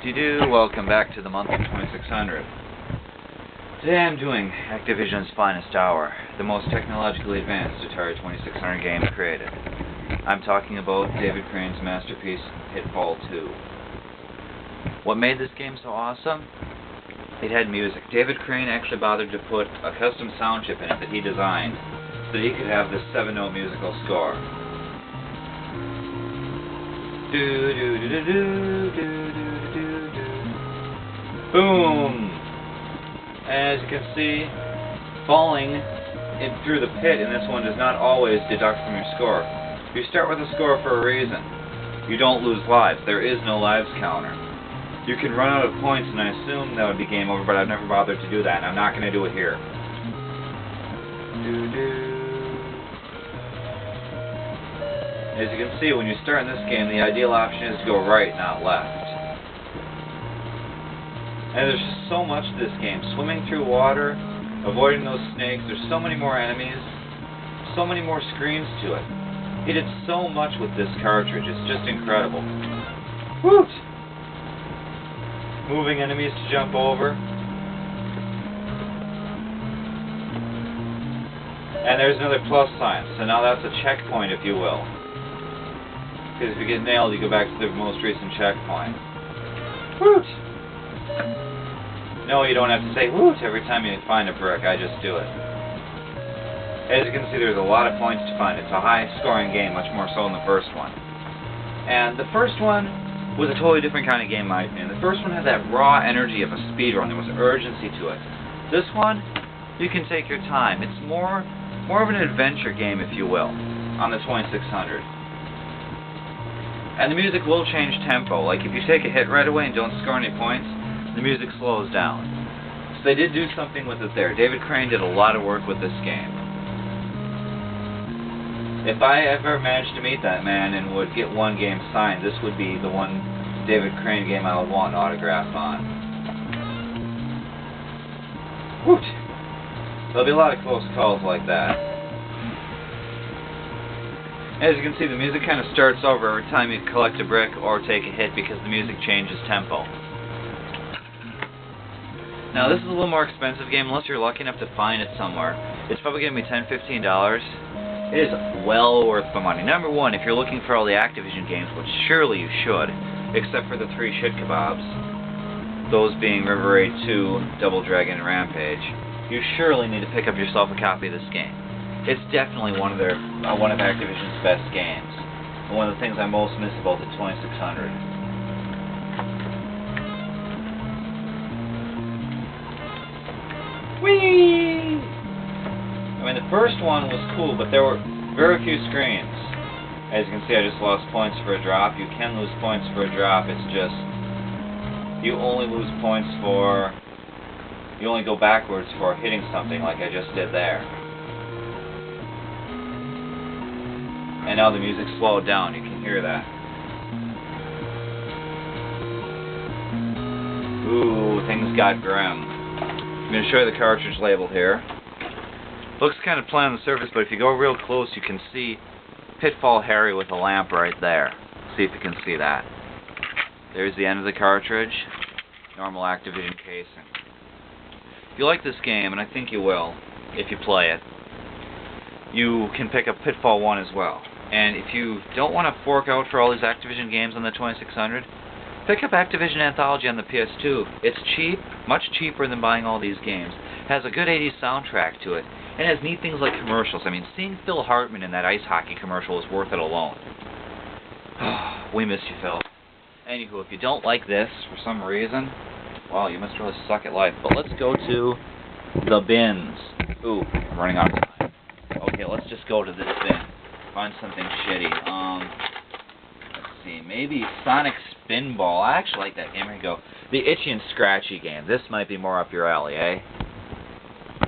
Do-do-do, welcome back to the month of 2600. Today I'm doing Activision's finest hour, the most technologically advanced ATARI 2600 game created. I'm talking about David Crane's masterpiece, Pitfall 2. What made this game so awesome? It had music. David Crane actually bothered to put a custom sound chip in it that he designed so that he could have this 7-note musical score. Boom! As you can see, falling through the pit in this one does not always deduct from your score. You start with a score for a reason. You don't lose lives. There is no lives counter. You can run out of points, and I assume that would be game over, but I've never bothered to do that, and I'm not going to do it here. As you can see, when you start in this game, the ideal option is to go right, not left. And there's just so much to this game. Swimming through water, avoiding those snakes, there's so many more enemies, so many more screens to it. He did so much with this cartridge, it's just incredible. Woot! Moving enemies to jump over. And there's another plus sign, so now that's a checkpoint, if you will. Because if you get nailed, you go back to the most recent checkpoint. Woot! No, you don't have to say woot every time you find a brick, I just do it. As you can see, there's a lot of points to find. It's a high-scoring game, much more so than the first one. And the first one was a totally different kind of game, in my opinion. The first one had that raw energy of a speedrun. There was urgency to it. This one, you can take your time. It's more of an adventure game, if you will, on the 2600. And the music will change tempo. Like, if you take a hit right away and don't score any points, the music slows down. So they did do something with it there. David Crane did a lot of work with this game. If I ever managed to meet that man and would get one game signed, this would be the one David Crane game I would want an autograph on. Woot! There'll be a lot of close calls like that. As you can see, the music kind of starts over every time you collect a brick or take a hit because the music changes tempo. Now, this is a little more expensive game, unless you're lucky enough to find it somewhere. It's probably going to be $10–15. It is well worth the money. Number one, if you're looking for all the Activision games, which surely you should, except for the 3 shit kebabs, those being River Raid 2, Double Dragon, and Rampage, you surely need to pick up yourself a copy of this game. It's definitely one of Activision's best games, and one of the things I most miss about the 2600. Whee! I mean, the first one was cool, but there were very few screens. As you can see, I just lost points for a drop. You can lose points for a drop. It's just you only lose points for you only go backwards for hitting something like I just did there. And now the music slowed down. You can hear that. Ooh, things got grim. I'm going to show you the cartridge label here. Looks kind of plain on the surface, but if you go real close, you can see Pitfall Harry with a lamp right there. See if you can see that. There's the end of the cartridge. Normal Activision casing. If you like this game, and I think you will, if you play it, you can pick up Pitfall 1 as well. And if you don't want to fork out for all these Activision games on the 2600, pick up Activision Anthology on the PS2. It's cheap, much cheaper than buying all these games. It has a good 80s soundtrack to it, and it has neat things like commercials. I mean, seeing Phil Hartman in that ice hockey commercial is worth it alone. We miss you, Phil. Anywho, if you don't like this for some reason, well, you must really suck at life. But let's go to the bins. Ooh, I'm running out of time. Okay, let's just go to this bin. Find something shitty. Let's see, maybe Sonic Spinball. I actually like that game. Here you go. The Itchy and Scratchy game. This might be more up your alley, eh?